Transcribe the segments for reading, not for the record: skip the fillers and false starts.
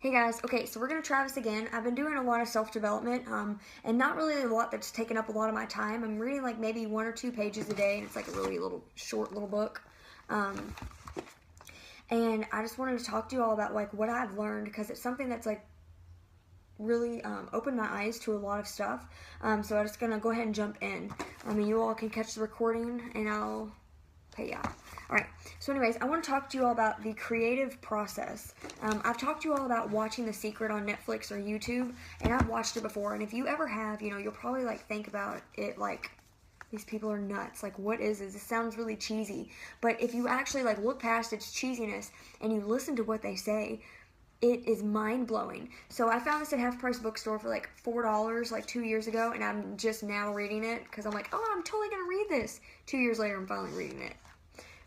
Hey guys, okay, so we're going to try this again. I've been doing a lot of self-development, and not really a lot that's taken up a lot of my time. I'm reading like maybe 1 or 2 pages a day, and it's like a really short little book. And I just wanted to talk to you all about like what I've learned, because it's something that's like really opened my eyes to a lot of stuff. So I'm just going to go ahead and jump in. You all can catch the recording, and yeah. Alright, so anyways, I want to talk to you all about the creative process. I've talked to you all about watching The Secret on Netflix or YouTube, and I've watched it before, and if you ever have, you'll probably like think about it like, these people are nuts, like what is this? This sounds really cheesy, but if you actually like look past its cheesiness and you listen to what they say, it is mind-blowing. So I found this at Half Price Bookstore for like $4 like 2 years ago, and I'm just now reading it because I'm like, oh, I'm totally gonna read this. 2 years later, I'm finally reading it.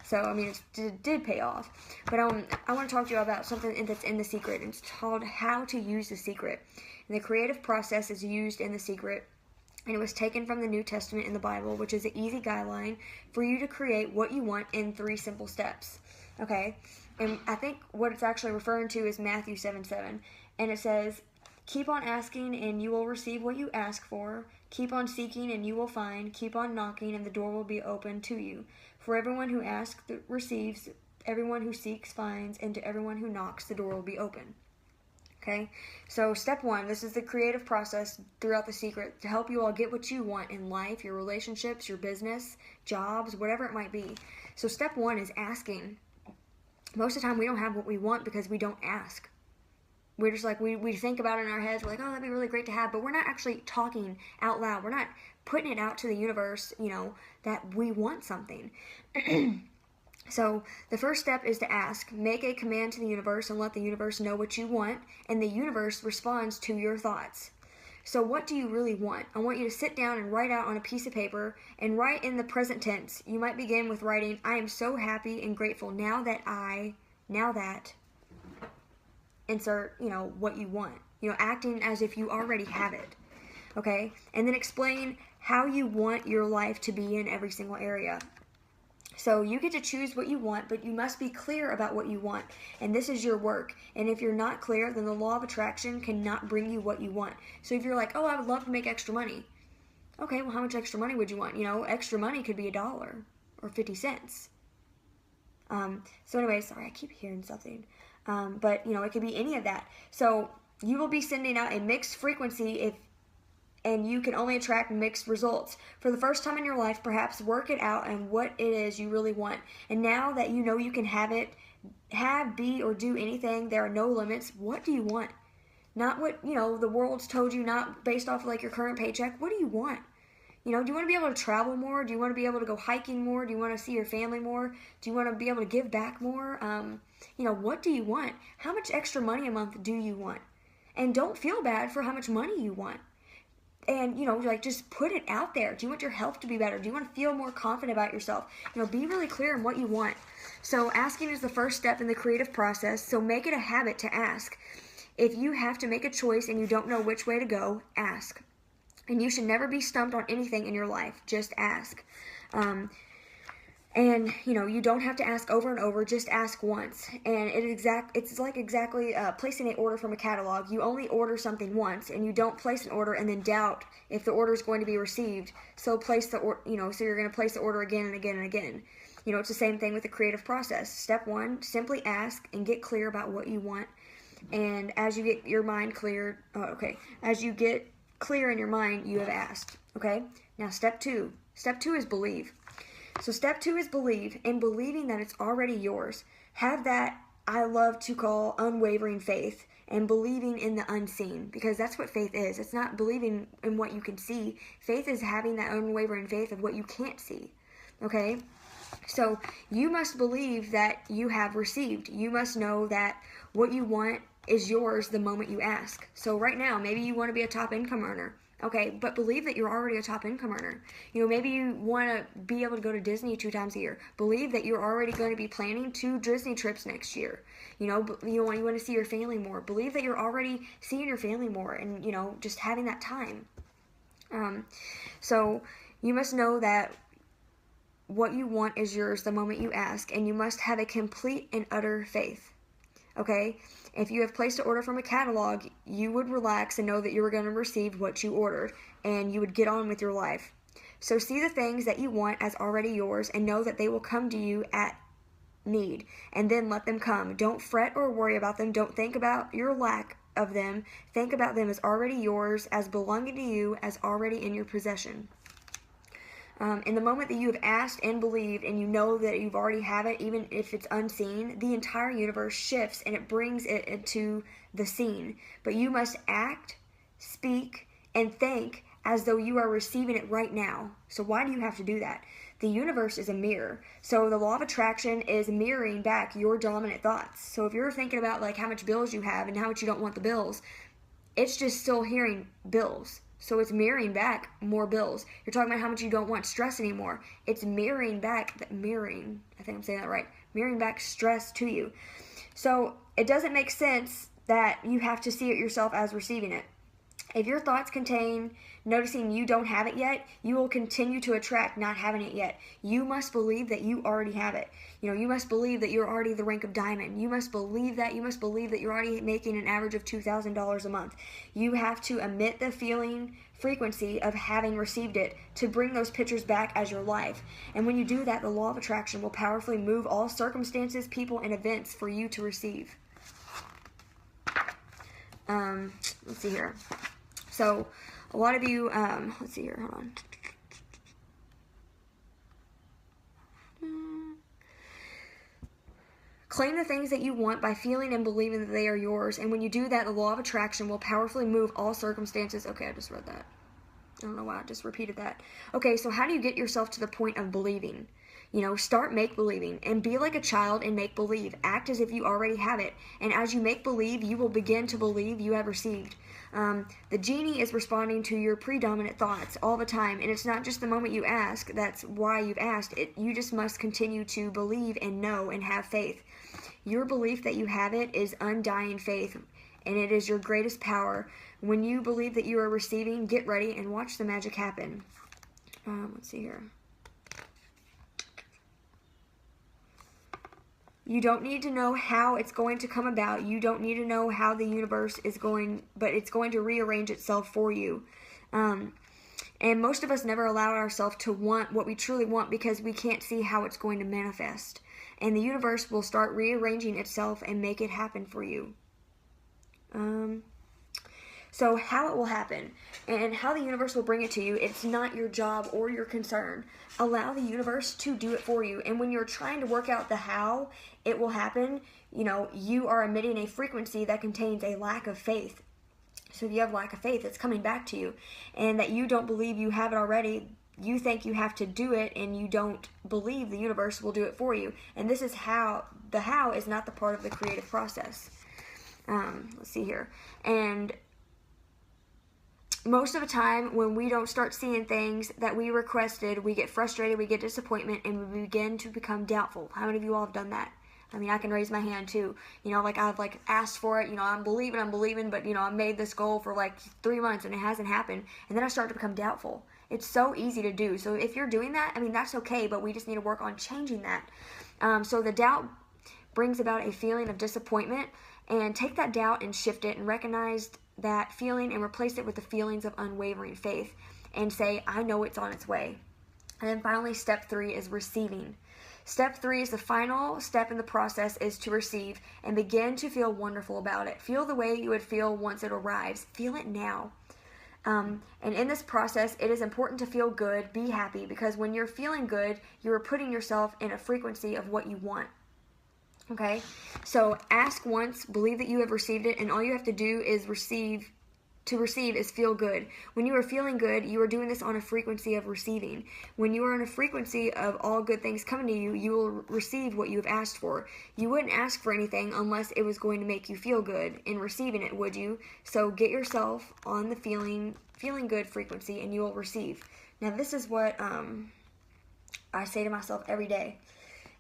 So, it did pay off. But I want to talk to you about something that's in The Secret. It's called How to Use The Secret. And the creative process is used in The Secret, and it was taken from the New Testament in the Bible, which is an easy guideline for you to create what you want in 3 simple steps. Okay? And I think what it's actually referring to is Matthew 7:7. And it says, keep on asking and you will receive what you ask for. Keep on seeking and you will find. Keep on knocking and the door will be open to you. For everyone who asks receives, everyone who seeks finds, and to everyone who knocks the door will be open. Okay? So step 1, this is the creative process throughout The Secret to help you all get what you want in life, your relationships, your business, jobs, whatever it might be. So step 1 is asking. Most of the time we don't have what we want because we don't ask. We're just like, we think about it in our heads, we're like, oh, that'd be really great to have, but we're not actually talking out loud. We're not putting it out to the universe, that we want something. So the first step is to ask. Make a command to the universe and let the universe know what you want, and the universe responds to your thoughts. So what do you really want? I want you to sit down and write out on a piece of paper and write in the present tense. You might begin with writing, I am so happy and grateful now that insert, what you want. Acting as if you already have it. Okay? And then explain how you want your life to be in every single area. So you get to choose what you want, but you must be clear about what you want. And this is your work. And if you're not clear, then the law of attraction cannot bring you what you want. So if you're like, oh, I would love to make extra money. Okay, well, how much extra money would you want? Extra money could be $1 or 50 cents. So anyway, sorry, I keep hearing something. But, it could be any of that. So you will be sending out a mixed frequency and you can only attract mixed results. For the first time in your life, perhaps work it out and what it is you really want. And now that you know you can be, or do anything, there are no limits. What do you want? Not what, the world's told you, not based off of like your current paycheck. What do you want? Do you want to be able to travel more? Do you want to be able to go hiking more? Do you want to see your family more? Do you want to be able to give back more? What do you want? How much extra money a month do you want? And don't feel bad for how much money you want. And, just put it out there. Do you want your health to be better? Do you want to feel more confident about yourself? Be really clear on what you want. So asking is the first step in the creative process, so make it a habit to ask. If you have to make a choice and you don't know which way to go, ask. And you should never be stumped on anything in your life. Just ask. And, you don't have to ask over and over. Just ask once. And it's like exactly placing an order from a catalog. You only order something once, and you don't place an order and then doubt if the order is going to be received. So so you're going to place the order again and again and again. It's the same thing with the creative process. Step 1, simply ask and get clear about what you want. And as you get your mind cleared, as you get clear in your mind, you have asked. Okay? Now step 2. Step 2 is believe. So step 2 is believe, and believing that it's already yours. Have that I love to call unwavering faith, and believing in the unseen, because that's what faith is. It's not believing in what you can see. Faith is having that unwavering faith of what you can't see. Okay? So you must believe that you have received. You must know that what you want is yours the moment you ask. So right now, maybe you want to be a top income earner. Okay, but believe that you're already a top income earner. Maybe you want to be able to go to Disney 2 times a year. Believe that you're already going to be planning 2 Disney trips next year. You want to see your family more. Believe that you're already seeing your family more and, just having that time. So you must know that what you want is yours the moment you ask, and you must have a complete and utter faith. Okay? If you have placed an order from a catalog, you would relax and know that you were going to receive what you ordered, and you would get on with your life. So see the things that you want as already yours and know that they will come to you at need, and then let them come. Don't fret or worry about them. Don't think about your lack of them. Think about them as already yours, as belonging to you, as already in your possession. In the moment that you have asked and believed and you know that you've already have it, even if it's unseen, the entire universe shifts and it brings it into the scene. But you must act, speak, and think as though you are receiving it right now. So why do you have to do that? The universe is a mirror. So the law of attraction is mirroring back your dominant thoughts. So if you're thinking about like how much bills you have and how much you don't want the bills, it's just still hearing bills. So it's mirroring back more bills. You're talking about how much you don't want stress anymore. It's mirroring back, I think I'm saying that right, mirroring back stress to you. So it doesn't make sense that you have to see it yourself as receiving it. If your thoughts contain noticing you don't have it yet, you will continue to attract not having it yet. You must believe that you already have it. You must believe that you're already the rank of diamond. You must believe that. You must believe that you're already making an average of $2,000 a month. You have to emit the feeling frequency of having received it to bring those pictures back as your life. And when you do that, the law of attraction will powerfully move all circumstances, people, and events for you to receive. Let's see here. So, a lot of you, let's see here, hold on. Claim the things that you want by feeling and believing that they are yours. And when you do that, the law of attraction will powerfully move all circumstances. Okay, I just read that. I don't know why I just repeated that. Okay, so how do you get yourself to the point of believing? Start make-believing and be like a child and make-believe. Act as if you already have it. And as you make-believe, you will begin to believe you have received. The genie is responding to your predominant thoughts all the time. And it's not just the moment you ask. That's why you've asked. You just must continue to believe and know and have faith. Your belief that you have it is undying faith. And it is your greatest power. When you believe that you are receiving, get ready and watch the magic happen. Let's see here. You don't need to know how it's going to come about. You don't need to know how the universe is going, but it's going to rearrange itself for you. And most of us never allow ourselves to want what we truly want because we can't see how it's going to manifest. And the universe will start rearranging itself and make it happen for you. So how it will happen and how the universe will bring it to you, it's not your job or your concern. Allow the universe to do it for you. And when you're trying to work out the how it will happen, you are emitting a frequency that contains a lack of faith. So if you have lack of faith, it's coming back to you. And that you don't believe you have it already, you think you have to do it, and you don't believe the universe will do it for you. And this is how, the how is not the part of the creative process. Let's see here. And most of the time, when we don't start seeing things that we requested, we get frustrated, we get disappointment, and we begin to become doubtful. How many of you all have done that? I mean, I can raise my hand too. I've asked for it, I'm believing, but I made this goal for 3 months and it hasn't happened. And then I start to become doubtful. It's so easy to do. So if you're doing that, that's okay, but we just need to work on changing that. So the doubt brings about a feeling of disappointment, and take that doubt and shift it and recognize that feeling and replace it with the feelings of unwavering faith and say, I know it's on its way. And then finally, step 3 is receiving. Step 3 is the final step in the process, is to receive and begin to feel wonderful about it. Feel the way you would feel once it arrives. Feel it now. And in this process, it is important to feel good, be happy, because when you're feeling good, you're putting yourself in a frequency of what you want. Okay, so ask once, believe that you have received it, and all you have to do is receive. To receive is feel good. When you are feeling good, you are doing this on a frequency of receiving. When you are on a frequency of all good things coming to you, you will receive what you have asked for. You wouldn't ask for anything unless it was going to make you feel good in receiving it, would you? So get yourself on the feeling good frequency, and you will receive. Now, this is what I say to myself every day.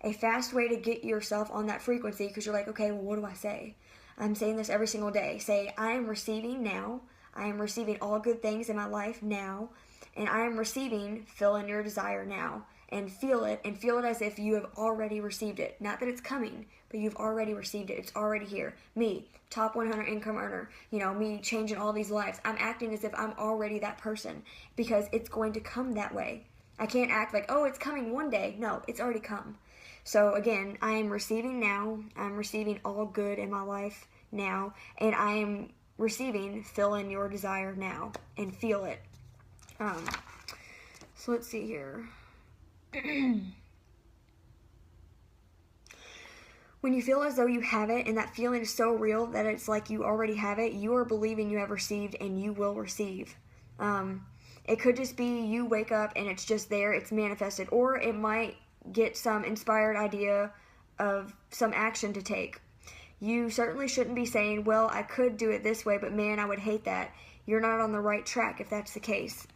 A fast way to get yourself on that frequency, because you're like, okay, well, what do I say? I'm saying this every single day. Say, I am receiving now. I am receiving all good things in my life now. And I am receiving, fill in your desire now. and feel it as if you have already received it. Not that it's coming, but you've already received it. It's already here. Me, top 100 income earner, you know, me changing all these lives. I'm acting as if I'm already that person because it's going to come that way. I can't act like, oh, it's coming one day. No, it's already come. So again, I am receiving now. I'm receiving all good in my life now, and I am receiving fill in your desire now and feel it. So let's see here. When you feel as though you have it and that feeling is so real that it's like you already have it, you are believing you have received and you will receive. It could just be you wake up and it's just there, it's manifested, or it might get some inspired idea of some action to take. You certainly shouldn't be saying, well, I could do it this way, but man, I would hate that. You're not on the right track if that's the case.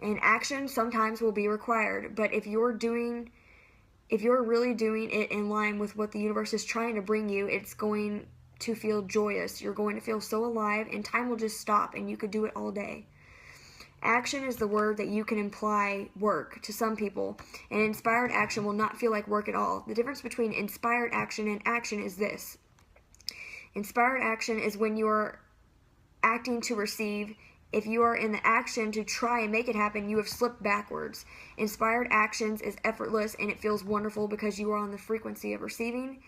And action sometimes will be required, but if you're really doing it in line with what the universe is trying to bring you, it's going to feel joyous. You're going to feel so alive, and time will just stop, and you could do it all day. Action is the word that you can imply work to some people, and inspired action will not feel like work at all. The difference between inspired action and action is this. Inspired action is when you're acting to receive. If you are in the action to try and make it happen, you have slipped backwards. Inspired actions is effortless and it feels wonderful because you are on the frequency of receiving.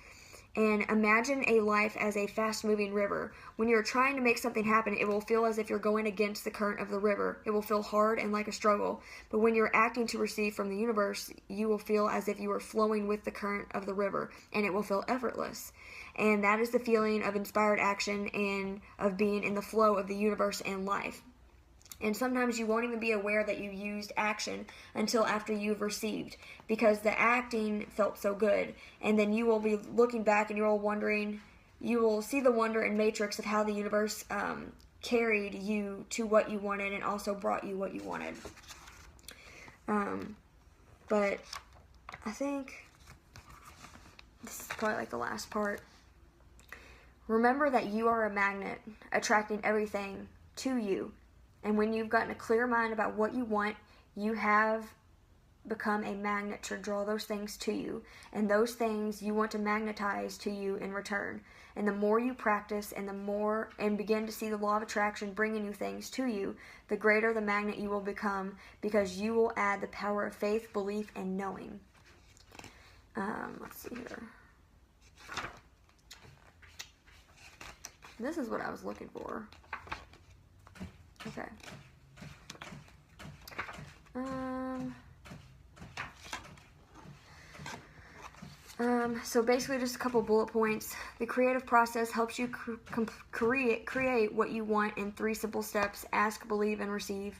And imagine a life as a fast-moving river. When you're trying to make something happen, it will feel as if you're going against the current of the river. It will feel hard and like a struggle. But when you're acting to receive from the universe, you will feel as if you are flowing with the current of the river, and it will feel effortless. And that is the feeling of inspired action and of being in the flow of the universe and life. And sometimes you won't even be aware that you used action until after you've received, because the acting felt so good. And then you will be looking back and you're all wondering, you will see the wonder and matrix of how the universe carried you to what you wanted and also brought you what you wanted. But I think this is probably like the last part. Remember that you are a magnet attracting everything to you. And when you've gotten a clear mind about what you want, you have become a magnet to draw those things to you. And those things you want to magnetize to you in return. And the more you practice and begin to see the law of attraction bringing you things to you, the greater the magnet you will become, because you will add the power of faith, belief, and knowing. Let's see here. This is what I was looking for. Okay. So basically just a couple bullet points. The creative process helps you create what you want in 3 simple steps. Ask, believe, and receive.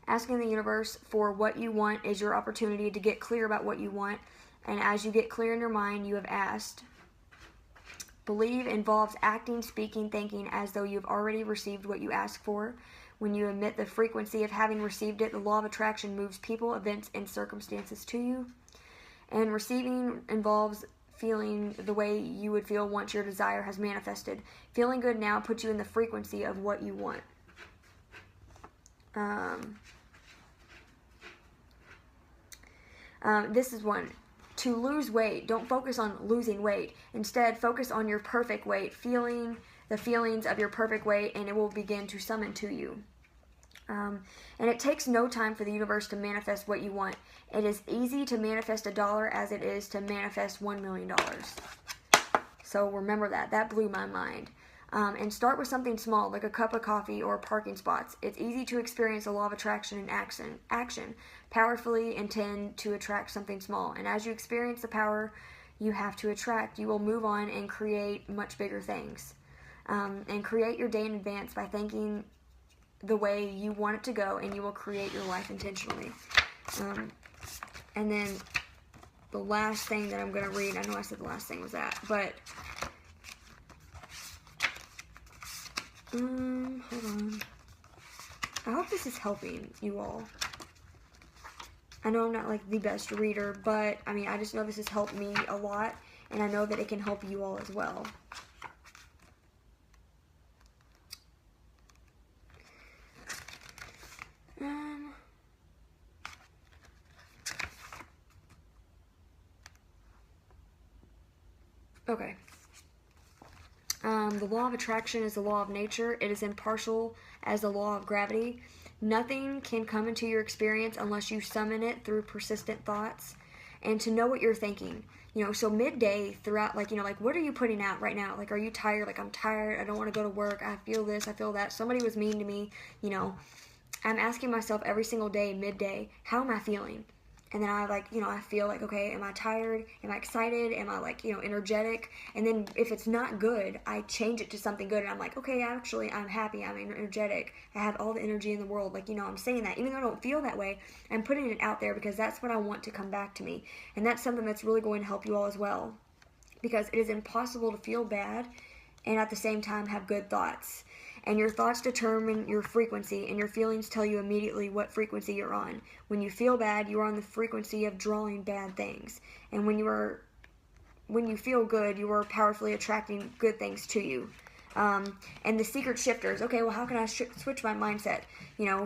Asking the universe for what you want is your opportunity to get clear about what you want. And as you get clear in your mind, you have asked. Believe involves acting, speaking, thinking as though you've already received what you asked for. When you emit the frequency of having received it, the law of attraction moves people, events, and circumstances to you. And receiving involves feeling the way you would feel once your desire has manifested. Feeling good now puts you in the frequency of what you want. This is one. To lose weight, don't focus on losing weight. Instead, focus on your perfect weight, feeling the feelings of your perfect weight, and it will begin to summon to you. And it takes no time for the universe to manifest what you want. It is easy to manifest $1 as it is to manifest $1 million. So remember that. That blew my mind. And start with something small, like a cup of coffee or parking spots. It's easy to experience the law of attraction in action. Powerfully intend to attract something small. And as you experience the power you have to attract, you will move on and create much bigger things. And create your day in advance by thinking the way you want it to go, and you will create your life intentionally. And then the last thing that I'm going to read, I know I said the last thing was that, but hold on. I hope this is helping you all. I know I'm not like the best reader, but I mean, I just know this has helped me a lot, and I know that it can help you all as well. Okay. The law of attraction is the law of nature. It is impartial as the law of gravity. Nothing can come into your experience unless you summon it through persistent thoughts. And to know what you're thinking. So midday throughout, like, what are you putting out right now? Like, are you tired? Like, I'm tired. I don't want to go to work. I feel this. I feel that. Somebody was mean to me. I'm asking myself every single day, midday, how am I feeling? And then I feel like, okay, am I tired? Am I excited? Am I energetic? And then if it's not good, I change it to something good. And I'm like, okay, actually, I'm happy. I'm energetic. I have all the energy in the world. I'm saying that. Even though I don't feel that way, I'm putting it out there because that's what I want to come back to me. And that's something that's really going to help you all as well. Because it is impossible to feel bad and at the same time have good thoughts. And your thoughts determine your frequency, and your feelings tell you immediately what frequency you're on. When you feel bad, you are on the frequency of drawing bad things. And when you feel good, you are powerfully attracting good things to you. And the secret shifters. Okay, well, how can I switch my mindset?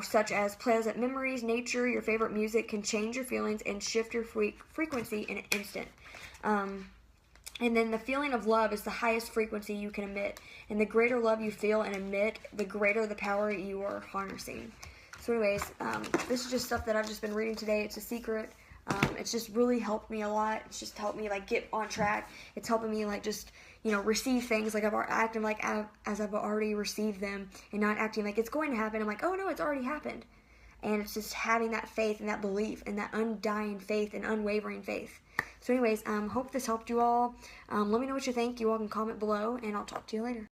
Such as pleasant memories, nature, your favorite music can change your feelings and shift your frequency in an instant. And then the feeling of love is the highest frequency you can emit. And the greater love you feel and emit, the greater the power you are harnessing. So anyways, this is just stuff that I've just been reading today. It's a secret. It's just really helped me a lot. It's just helped me get on track. It's helping me just receive things like acting as I've already received them, and not acting like it's going to happen. I'm like, oh no, it's already happened. And it's just having that faith and that belief and that undying faith and unwavering faith. So anyways, hope this helped you all. Let me know what you think. You all can comment below, and I'll talk to you later.